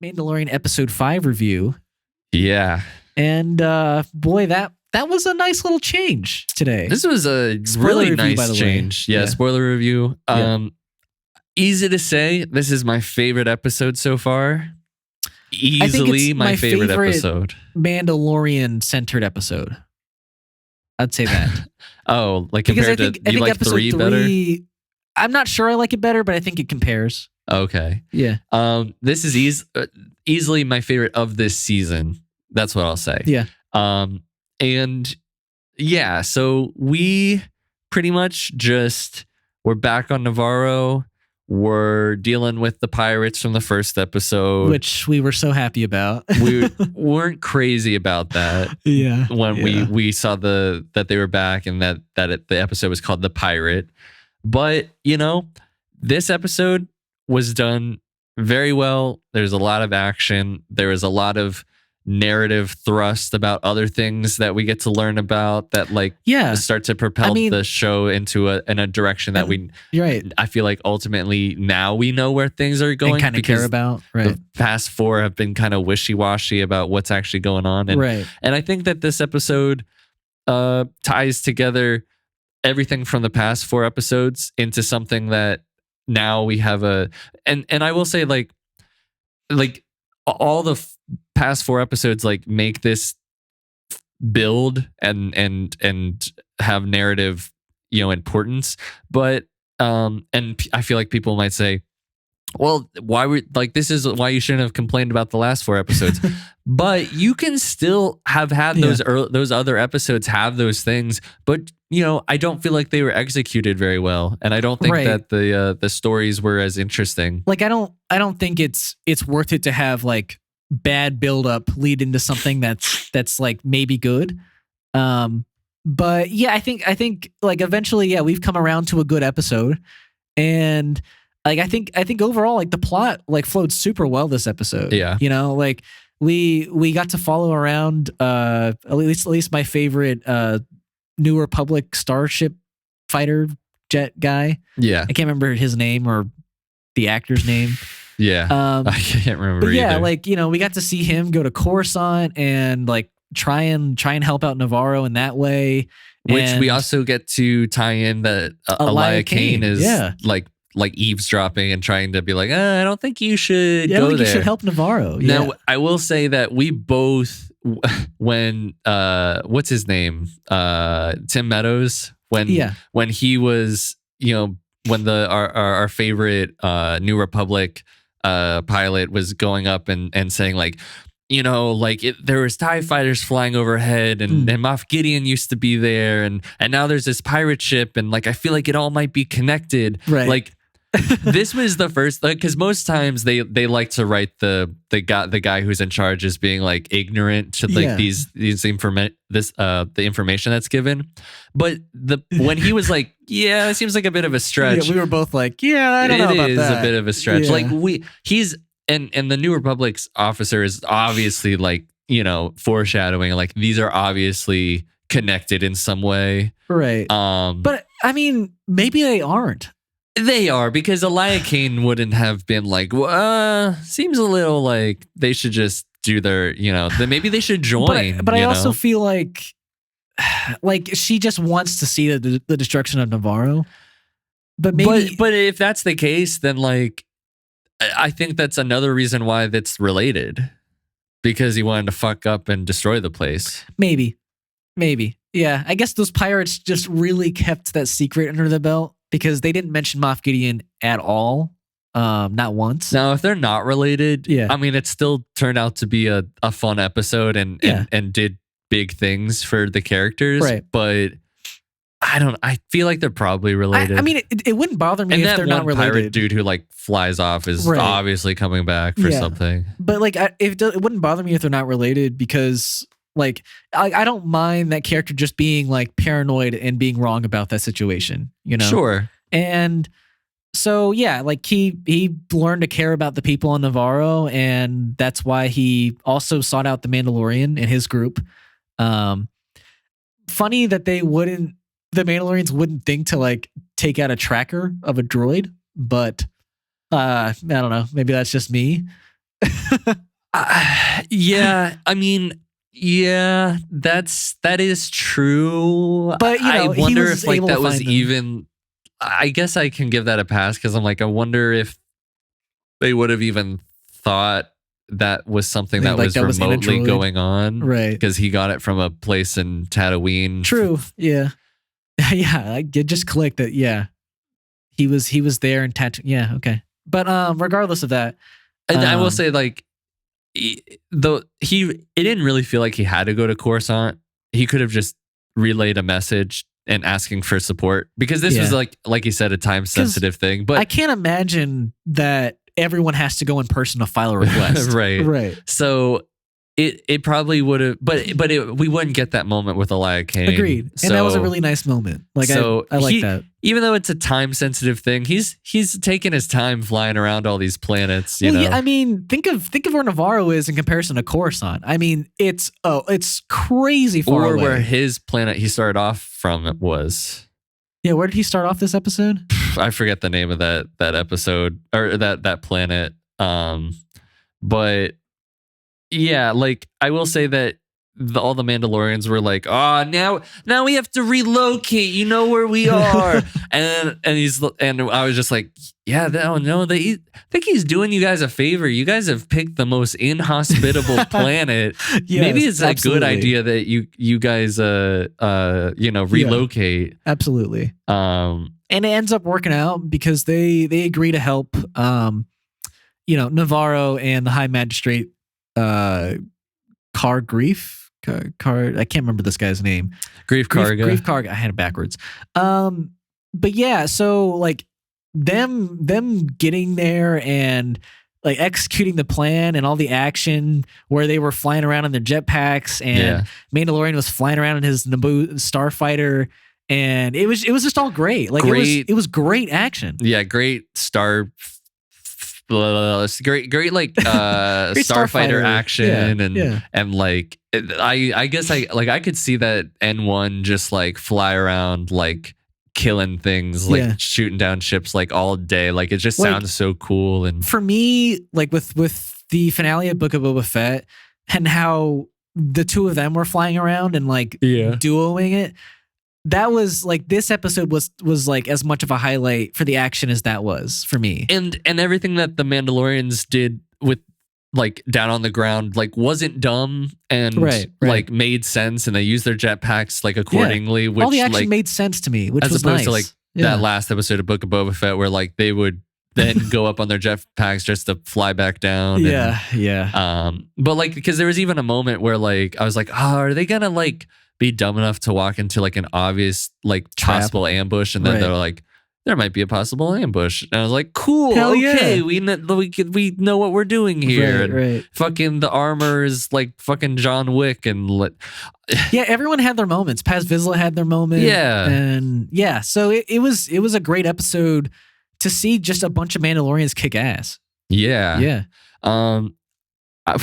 Mandalorian episode 5 review. Yeah. And boy, that was a nice little change today. This was a Spoiler really review, nice by the way. change. Yeah, spoiler review. Easy to say, this is my favorite episode so far. Easily my favorite episode. Mandalorian-centered episode. I'd say that. Oh, like compared to you like episode 3 better? I'm not sure I like it better, but I think it compares. Okay. Yeah. This is easily my favorite of this season. That's what I'll say. Yeah. And yeah, so we pretty much we're back on Navarro. We're dealing with the pirates from the first episode, which we were so happy about. We weren't crazy about that. Yeah. When we saw that they were back and that the episode was called The Pirate. But, this episode was done very well. There's a lot of action. There was a lot of narrative thrust about other things that we get to learn about that start to propel the show into in a direction that you're right. I feel like ultimately now we know where things are going and kind of care about. Right. The past 4 have been kind of wishy-washy about what's actually going on. And, and I think that this episode ties together everything from the past 4 episodes into something that now we have and I will say like all the past 4 episodes make this build and have narrative importance, but and I feel like people might say, well, this is why you shouldn't have complained about the last 4 episodes. But you can still have had those other episodes have those things, but I don't feel like they were executed very well, and I don't think that the stories were as interesting. I don't think it's worth it to have bad buildup lead into something that's maybe good. But yeah, I think eventually, we've come around to a good episode, and I think overall the plot flowed super well this episode. Yeah, we got to follow around at least my favorite New Republic starship fighter jet guy. Yeah, I can't remember his name or the actor's name. Yeah, I can't remember. But yeah, either. We got to see him go to Coruscant and try and help out Navarro in that way. Which we also get to tie in that Elia Kane is eavesdropping and trying to be I don't think you should go there. You should help Navarro. Yeah. Now, I will say that we both, when what's his name, Tim Meadows, when he was, when our favorite New Republic pilot was going up and saying there was TIE fighters flying overhead and Moff Gideon used to be there and now there's this pirate ship and I feel like it all might be connected. Right. This was the first, because most times they like to write the guy who's in charge as being ignorant to the information that's given, but when he was it seems like a bit of a stretch. Yeah, we were both I don't know about that. It is a bit of a stretch. And the New Republic's officer is obviously foreshadowing these are obviously connected in some way, right? But I mean, maybe they aren't. They are, because Elia Kane wouldn't have been seems a little they should just do their, maybe they should join. But I also feel like she just wants to see the destruction of Navarro. But maybe, but if that's the case, then I think that's another reason why that's related, because he wanted to fuck up and destroy the place. Maybe. Yeah, I guess those pirates just really kept that secret under the belt, because they didn't mention Moff Gideon at all, not once. Now, if they're not related, I mean, it still turned out to be a fun episode and did big things for the characters. Right. But I feel like they're probably related. I mean, it wouldn't bother me if they're not related. And that pirate dude who flies off is obviously coming back for something. But it wouldn't bother me if they're not related, because I don't mind that character just being paranoid and being wrong about that situation, Sure. And so yeah, he learned to care about the people on Navarro, and that's why he also sought out the Mandalorian in his group. Funny that the Mandalorians wouldn't think to take out a tracker of a droid, but I don't know, maybe that's just me. Yeah, I mean, yeah, that is true. But, you know, I he wonder was if like able that to was find them. even. I guess I can give that a pass because I'm like, I wonder if they would have even thought that was something that Like was that was in a remotely droid. going on, Right. Because he got it from a place in Tatooine. True. Yeah. Yeah. It just clicked that. Yeah. He was there and Yeah. Okay. But regardless of that, And I will say, like, it didn't really feel like he had to go to Coruscant. He could have just relayed a message and asking for support because this was like you said, a time sensitive thing. But I can't imagine that everyone has to go in person to file a request. right. So it probably would have, but we wouldn't get that moment with Elia Kane. Agreed. And that was a really nice moment. Like, so I like that. Even though it's a time sensitive thing, he's taking his time flying around all these planets. You know? Yeah, I mean, think of where Navarro is in comparison to Coruscant. I mean, it's crazy far away. Or where his planet he started off from was. Yeah, where did he start off this episode? I forget the name of that episode or that planet. But yeah, like I will say that all the Mandalorians were like, "Oh, now we have to relocate. You know where we are." and I was just like, "Yeah, no, I think he's doing you guys a favor. You guys have picked the most inhospitable planet. Yes, maybe it's absolutely. a good idea that you guys relocate." Yeah, absolutely. And it ends up working out because they agree to help Navarro and the High Magistrate Grief. I can't remember this guy's name. Grief Karga. Grief Karga. I had it backwards. But yeah, so like them getting there and like executing the plan and all the action where they were flying around in their jetpacks and Mandalorian was flying around in his Naboo starfighter, and it was just all great. Like it was great action. Yeah, great great like starfighter action and like I guess I could see that N1 just like fly around like killing things, like shooting down ships like all day. Like it just sounds so cool. And for me, like with the finale of Book of Boba Fett and how the two of them were flying around and like duoing it, that was like, this episode was like as much of a highlight for the action as that was for me. And everything that the Mandalorians did with like down on the ground, like wasn't dumb and like made sense, and they used their jetpacks like accordingly. Which all the action like, made sense to me, which as was opposed nice. to like that last episode of Book of Boba Fett where like they would then go up on their jetpacks just to fly back down. But like, because there was even a moment where like I was like, oh, are they gonna like be dumb enough to walk into like an obvious like possible ambush, and then they're like, there might be a possible ambush, and I was like, cool, hell okay, we know what we're doing here. Right. Fucking the armor is like fucking John Wick, and everyone had their moments. Paz Vizsla had their moment, and so it was a great episode to see just a bunch of Mandalorians kick ass. I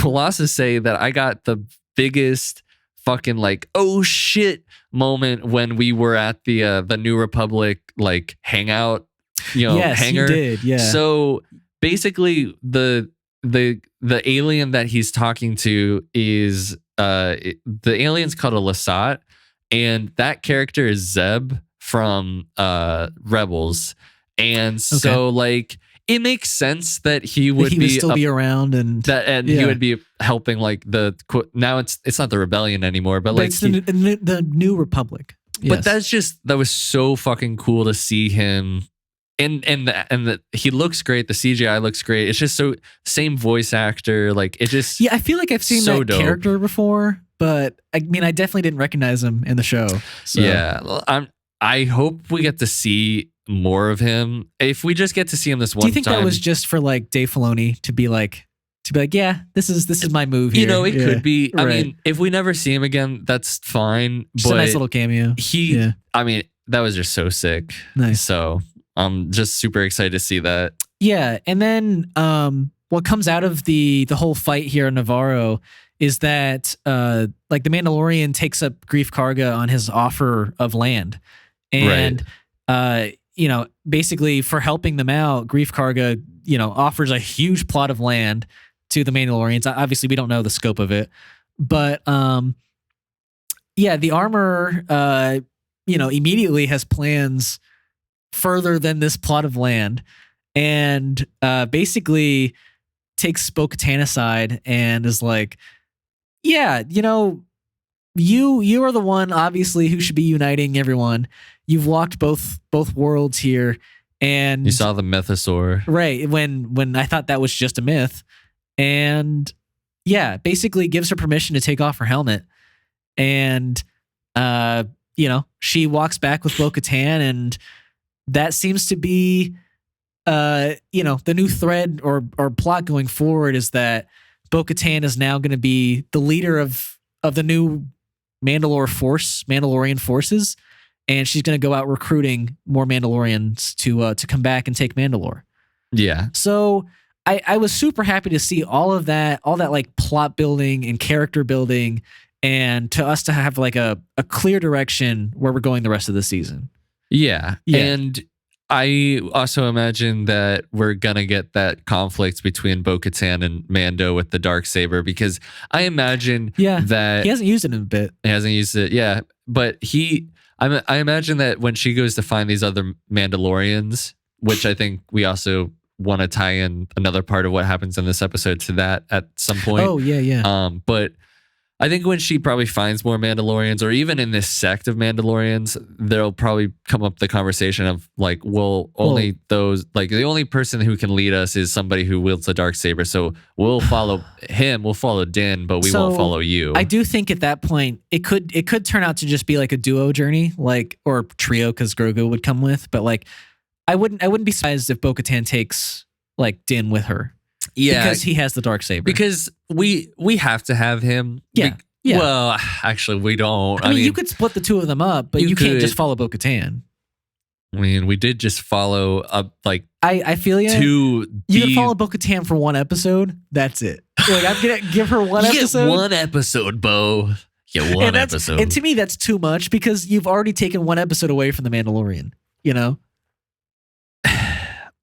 will also say that I got the biggest fucking like oh shit moment when we were at the New Republic like hangout, hangar. You did, So basically the alien that he's talking to is the alien's called a Lasat, and that character is Zeb from Rebels. And so like it makes sense that he would still be around and he would be helping like now it's not the rebellion anymore, but like it's the New Republic. But that was so fucking cool to see him, and he looks great. The CGI looks great. It's just so same voice actor. Like it just I feel like I've seen that character before, but I mean I definitely didn't recognize him in the show. So. Yeah, I hope we get to see more of him. If we just get to see him this one time. Do you think that was just for like Dave Filoni to be like, yeah, this is my move here? It could be. I mean, if we never see him again, that's fine. Just a nice little cameo. I mean, that was just so sick. Nice. So I'm just super excited to see that. Yeah, and then what comes out of the whole fight here in Navarro is that like the Mandalorian takes up Grief Karga on his offer of land, and basically for helping them out, Grief Karga offers a huge plot of land to the Mandalorians. Obviously, we don't know the scope of it, but yeah, the armor, immediately has plans further than this plot of land, and basically takes Bo-Katan aside and is like, yeah, you are the one, obviously, who should be uniting everyone. You've walked both worlds here, and You saw the mythosaur. right when I thought that was just a myth, and yeah, basically gives her permission to take off her helmet, and she walks back with Bo-Katan, and that seems to be the new thread or plot going forward is that Bo-Katan is now going to be the leader of the new Mandalorian forces, and she's going to go out recruiting more Mandalorians to come back and take Mandalore. Yeah. So I was super happy to see all that like plot building and character building, and to us to have like a clear direction where we're going the rest of the season. Yeah. And I also imagine that we're going to get that conflict between Bo-Katan and Mando with the Darksaber, because I imagine that he hasn't used it in a bit. He hasn't used it, yeah. But I imagine that when she goes to find these other Mandalorians, which I think we also want to tie in another part of what happens in this episode to that at some point. Oh, yeah. But I think when she probably finds more Mandalorians, or even in this sect of Mandalorians, there'll probably come up the conversation of like, only those, like the only person who can lead us is somebody who wields a Darksaber. So we'll follow him, we'll follow Din, but we won't follow you. I do think at that point it could turn out to just be like a duo journey, like, or trio, because Grogu would come with. But like, I wouldn't be surprised if Bo-Katan takes like Din with her. Yeah, because he has the Darksaber. Because we have to have him. Yeah. Well, actually, we don't. I mean, you could split the two of them up, but you can't just follow Bo-Katan. I mean, we did just follow up, like, I feel you. You can follow Bo-Katan for one episode. That's it. Like, I'm gonna give her one episode. Get one episode, Bo. Get one episode. And to me, that's too much, because you've already taken one episode away from the Mandalorian.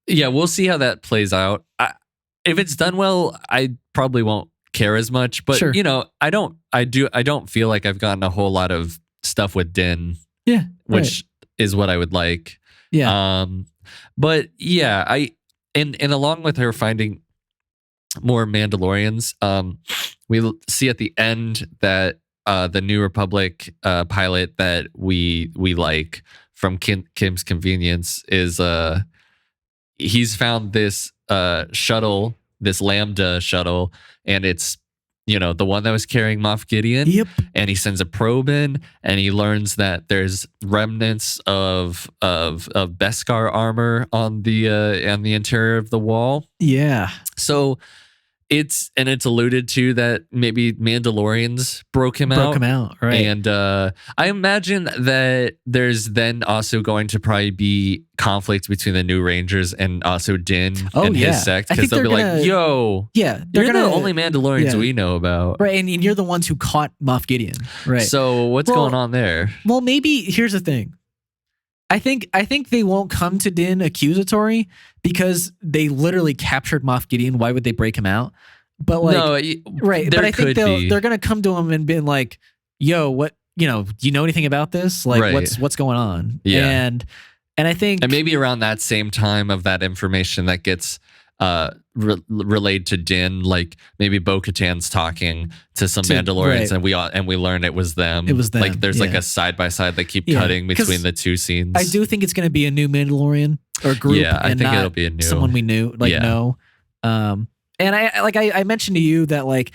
Yeah, we'll see how that plays out. If it's done well, I probably won't care as much. But sure. I don't feel like I've gotten a whole lot of stuff with Din. Yeah, which is what I would like. Yeah. But yeah, and along with her finding more Mandalorians, we see at the end that the New Republic pilot that we like from Kim's Convenience is he's found this shuttle, this Lambda shuttle, and it's the one that was carrying Moff Gideon. Yep. And he sends a probe in, and he learns that there's remnants of Beskar armor on the interior of the wall. Yeah. So it's alluded to that maybe Mandalorians broke him out, right? And I imagine that there's then also going to probably be conflict between the New Rangers and also Din and his sect, because they'll be like, "Yo, they're the only Mandalorians we know about, right? And you're the ones who caught Moff Gideon, right? So what's going on there?" Well, maybe here's the thing. I think they won't come to Din accusatory, because they literally captured Moff Gideon. Why would they break him out? But like, no, right? But I think they're gonna come to him and be like, "Yo, what? Do you know anything about this? Like, what's going on?" Yeah, and I think, and maybe around that same time of that information that gets relayed to Din, like maybe Bo-Katan's talking to some Mandalorians, right, and we learn it was them. Like there's like a side by side that keep cutting between the two scenes. I do think it's going to be a new Mandalorian or group. Yeah, I think it'll be a new someone we knew, know. And I mentioned to you that like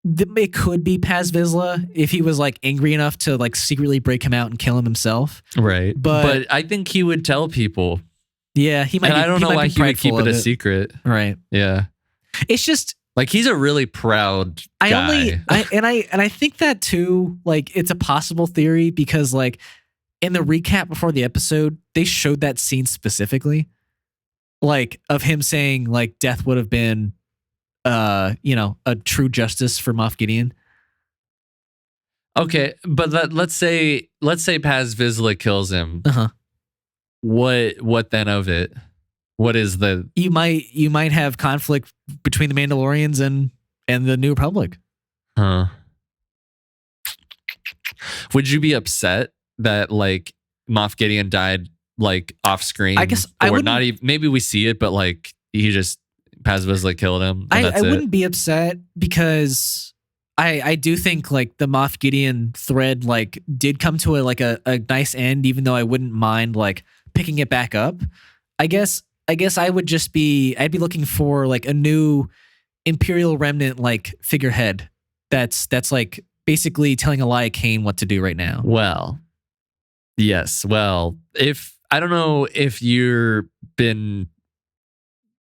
it could be Paz Vizsla if he was like angry enough to like secretly break him out and kill him himself. Right, but I think he would tell people. Yeah, he might. And I don't know why he would keep it a secret. Right. Yeah. It's just like he's a really proud guy. I think that too. Like it's a possible theory, because like in the recap before the episode, they showed that scene specifically, like of him saying like death would have been, a true justice for Moff Gideon. Okay, but let's say Paz Vizsla kills him. Uh-huh. What then of it? What is the? You might have conflict between the Mandalorians and the New Republic. Huh? Would you be upset that like Moff Gideon died like off screen? I guess I or wouldn't. not even. Maybe we see it, but like he just pacifistly killed him. And I wouldn't be upset because I do think like the Moff Gideon thread like did come to a nice end, even though I wouldn't mind like picking it back up. I guess I would just I'd be looking for like a new Imperial Remnant like figurehead that's like basically telling Elia Kane what to do right now. Well, yes. Well, if I don't know if you've been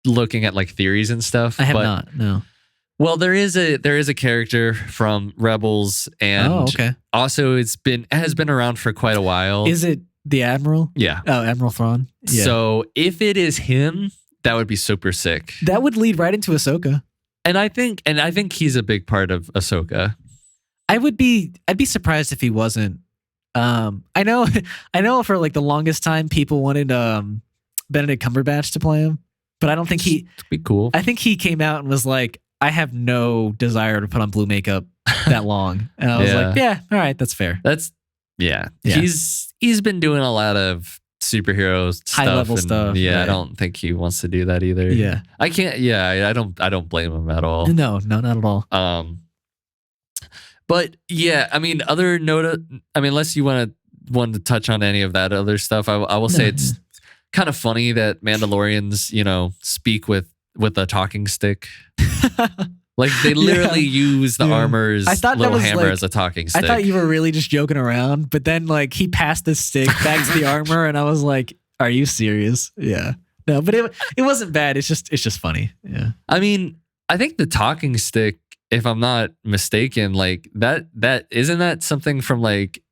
looking at like theories and stuff. I have but, not. No. Well, there is a character from Rebels, and also has been around for quite a while. Is it the Admiral? Yeah. Oh, Admiral Thrawn. Yeah. So if it is him, that would be super sick. That would lead right into Ahsoka. And I think he's a big part of Ahsoka. I'd be surprised if he wasn't. I know for like the longest time people wanted Benedict Cumberbatch to play him, but I don't think It'd be cool. I think he came out and was like, I have no desire to put on blue makeup that long. And I was like, yeah, all right, that's fair. Yeah. He's been doing a lot of superhero stuff. High level stuff. Yeah, right. I don't think he wants to do that either. Yeah. I can't I don't blame him at all. No, not at all. But yeah, I mean, unless you want to touch on any of that other stuff, I will say it's kind of funny that Mandalorians, speak with a talking stick. Like they literally use the armor's little hammer as a talking stick. I thought you were really just joking around, but then like he passed the stick back to the armor, and I was like, "Are you serious?" Yeah. No, but it wasn't bad. It's just funny. Yeah. I mean, I think the talking stick, if I'm not mistaken, like that isn't that something from like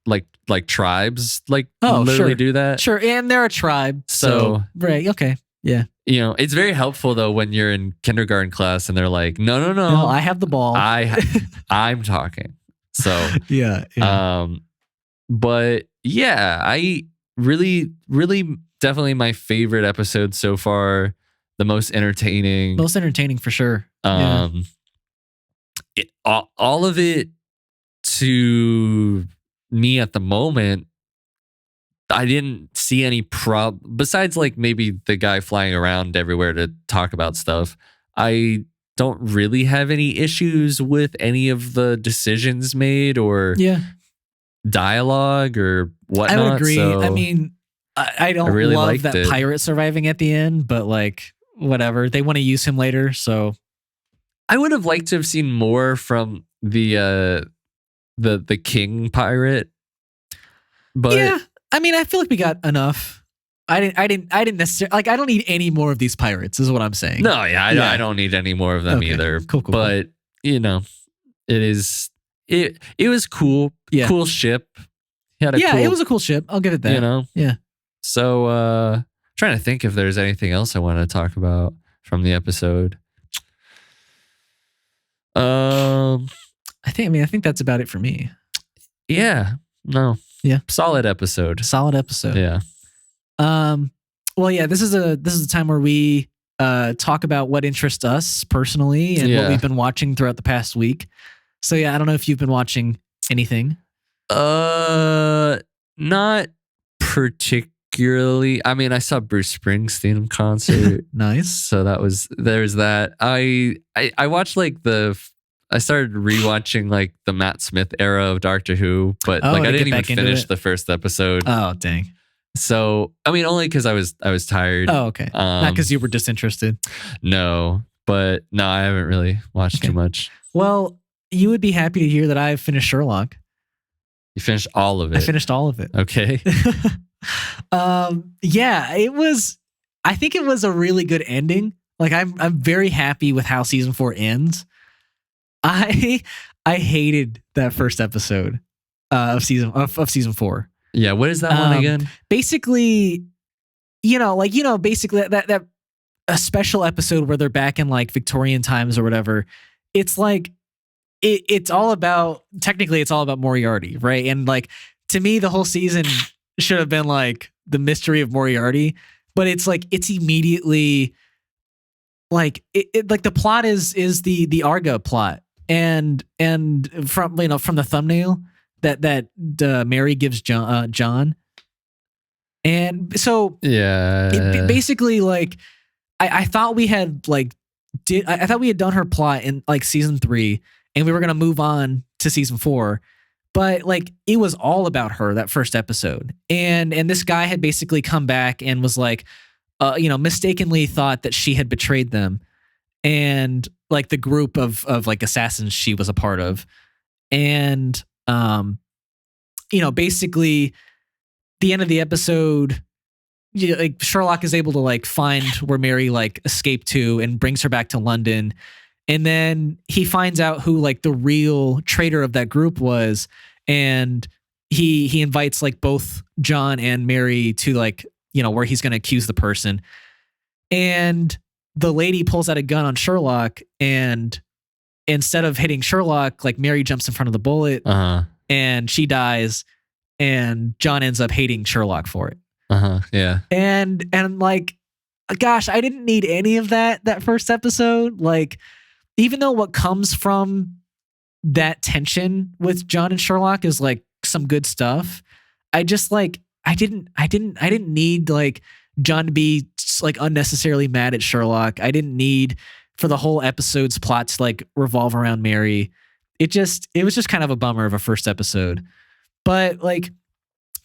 tribes literally do that? Sure, and they're a tribe. So right, okay. Yeah. It's very helpful though when you're in kindergarten class and they're like, no, I have the ball. I'm talking. So yeah. But yeah, I really, really definitely my favorite episode so far. The most entertaining. Most entertaining for sure. All of it to me at the moment, I didn't see any besides like maybe the guy flying around everywhere to talk about stuff. I don't really have any issues with any of the decisions made or dialogue or whatnot. I would agree. So I mean, I don't really love that it. pirate surviving at the end, but like whatever. They want to use him later, so I would have liked to have seen more from the king pirate. But yeah, I mean, I feel like we got enough. I didn't necessarily like. I don't need any more of these pirates. Is what I'm saying. No, I don't need any more of them either. Cool. But it was cool. Yeah. Cool ship. It was a cool ship. I'll give it that. Yeah. So trying to think if there's anything else I want to talk about from the episode. I think that's about it for me. Yeah. No. Yeah. Solid episode. Yeah. Well, yeah, this is a time where we talk about what interests us personally and what we've been watching throughout the past week. So yeah, I don't know if you've been watching anything. Not particularly. I mean, I saw Bruce Springsteen in concert. Nice. So there's that. I watched I started rewatching like the Matt Smith era of Doctor Who, but I didn't even finish the first episode. Oh, dang. So, I mean, only because I was tired. Oh, okay. Not because you were disinterested. No, I haven't really watched too much. Well, you would be happy to hear that I've finished Sherlock. You finished all of it? I finished all of it. Okay. Yeah, I think it was a really good ending. Like I'm very happy with how season 4 ends. I hated that first episode of season 4. Yeah, what is that one again? Basically, basically that a special episode where they're back in like Victorian times or whatever. It's like it's all about Moriarty, right? And like to me, the whole season should have been like the mystery of Moriarty. but it's like it's immediately like like the plot is the Arga plot, and from from the thumbnail that Mary gives John, and so basically like I thought we had like I thought we had done her plot in like season 3, and we were gonna move on to season 4. But like it was all about her that first episode, and this guy had basically come back and was like, mistakenly thought that she had betrayed them, and like the group of like assassins she was a part of, and basically the end of the episode, like Sherlock is able to like find where Mary like escaped to and brings her back to London. And then he finds out who like the real traitor of that group was. And he invites like both John and Mary to like, where he's going to accuse the person. And the lady pulls out a gun on Sherlock, and instead of hitting Sherlock, like Mary jumps in front of the bullet and she dies, and John ends up hating Sherlock for it. Yeah. And like, gosh, I didn't need any of that first episode. Like, even though what comes from that tension with John and Sherlock is like some good stuff, I just like I didn't need like John to be like unnecessarily mad at Sherlock. I didn't need for the whole episode's plot to like revolve around Mary. It was just kind of a bummer of a first episode. But like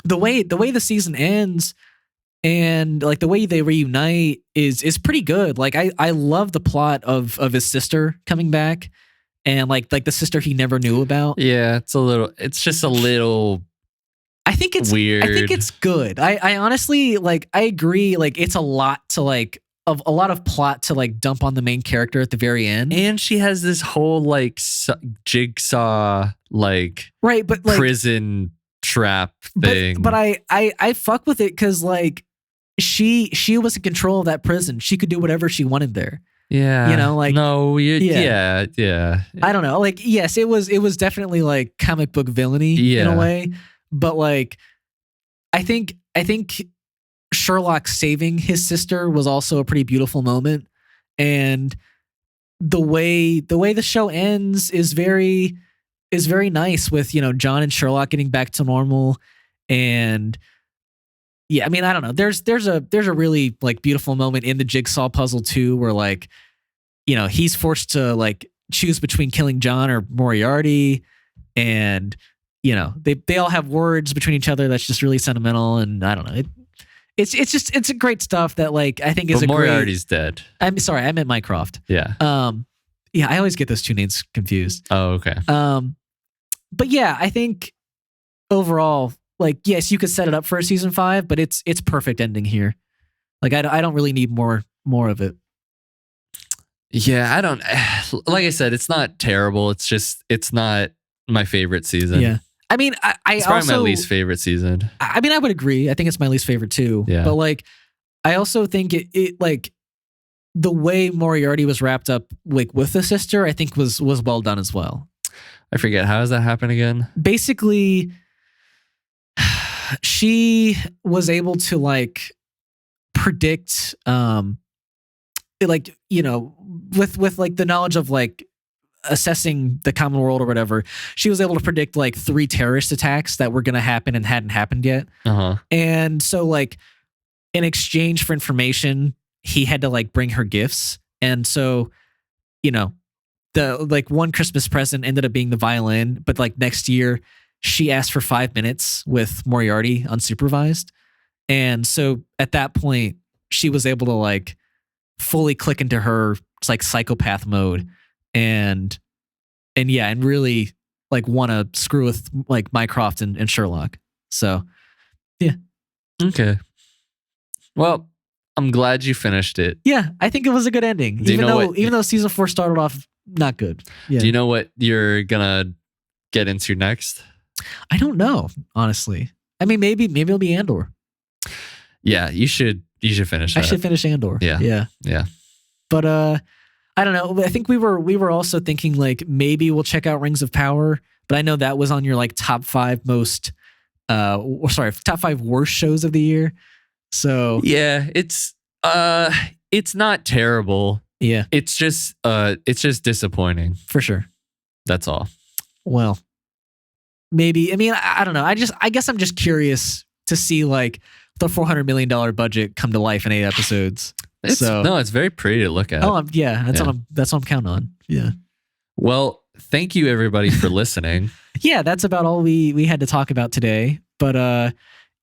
the way the season ends and like the way they reunite is pretty good. Like I love the plot of his sister coming back, and like the sister he never knew about. Yeah, it's just a little I think it's weird. I think it's good. I honestly like I agree, like it's a lot to like of a lot of plot to like dump on the main character at the very end. And she has this whole like jigsaw like right, but like prison trap thing. But I fuck with it because like she was in control of that prison. She could do whatever she wanted there. Yeah. Like no, yeah. I don't know. Like, yes, it was definitely like comic book villainy in a way. But like I think Sherlock saving his sister was also a pretty beautiful moment. And the way the show ends is very nice with, John and Sherlock getting back to normal. And yeah, I mean, I don't know. There's a really like beautiful moment in the jigsaw puzzle too, where like, he's forced to like choose between killing John or Moriarty, and they all have words between each other that's just really sentimental. And I don't know, it's a great stuff that like I think is but a Moriarty's dead. I'm sorry, I meant Mycroft. Yeah. Yeah, I always get those two names confused. Oh, okay. But yeah, I think overall, like, yes, you could set it up for a season 5, but it's perfect ending here. Like, I don't really need more of it. Yeah, I don't. Like I said, it's not terrible. It's just it's not my favorite season. Yeah, I mean, it's probably my least favorite season. I mean, I would agree. I think it's my least favorite too. Yeah, but like, I also think it like the way Moriarty was wrapped up like with the sister, I think was well done as well. I forget, how does that happen again? Basically, she was able to like predict like, with like the knowledge of like assessing the common world or whatever, she was able to predict like 3 terrorist attacks that were going to happen and hadn't happened yet. And so like in exchange for information, he had to like bring her gifts. And so, the like one Christmas present ended up being the violin, but like next year she asked for 5 minutes with Moriarty unsupervised. And so at that point she was able to like fully click into her like psychopath mode and really like want to screw with like Mycroft and Sherlock. So yeah. Okay. Well, I'm glad you finished it. Yeah, I think it was a good ending. Even though season 4 started off not good. Yeah. Do you know what you're gonna get into next? I don't know, honestly. I mean, maybe it'll be Andor. Yeah, you should finish that. I should finish Andor. Yeah. But I don't know. I think we were also thinking like maybe we'll check out Rings of Power, but I know that was on your like top 5 worst shows of the year. So yeah, it's not terrible. yeah, It's just disappointing. for sure. That's all. Well, maybe. I mean, I don't know. I guess I'm just curious to see like the $400 million budget come to life in 8 episodes. It's very pretty to look at. Oh, that's what I'm counting on. Yeah. Well, thank you everybody for listening. Yeah, that's about all we had to talk about today. But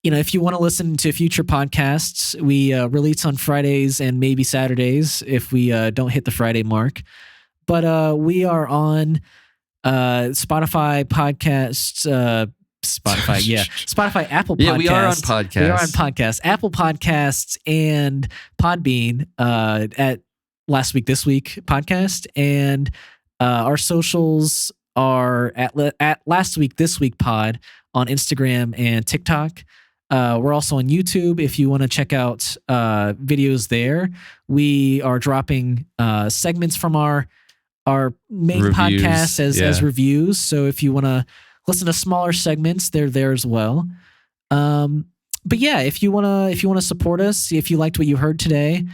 if you want to listen to future podcasts, we release on Fridays and maybe Saturdays if we don't hit the Friday mark. But we are on Spotify podcasts, Spotify, Apple Podcasts. Yeah, we are on podcasts. We are on podcasts, Apple Podcasts, and Podbean at Last Week This Week podcast, and our socials are at Last Week This Week Pod on Instagram and TikTok. We're also on YouTube if you want to check out videos there. We are dropping segments from our main Reviews, podcast as reviews. So if you want to listen to smaller segments, they're there as well. But yeah, if you wanna support us, if you liked what you heard today,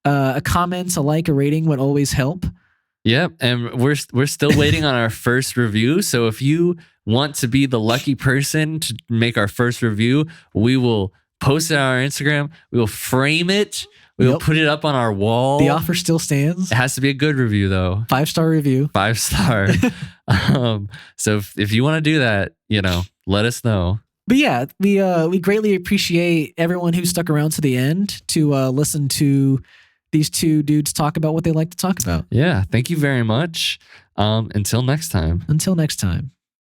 a comment, a like, a rating would always help. Yep, and we're still waiting on our first review. So if you want to be the lucky person to make our first review, we will post it on our Instagram. We will frame it. We will put it up on our wall. The offer still stands. It has to be a good review, though. 5-star review. 5-star. So if you want to do that, let us know. But yeah, we greatly appreciate everyone who stuck around to the end to listen to these two dudes talk about what they like to talk about. Yeah, thank you very much. Until next time. Until next time.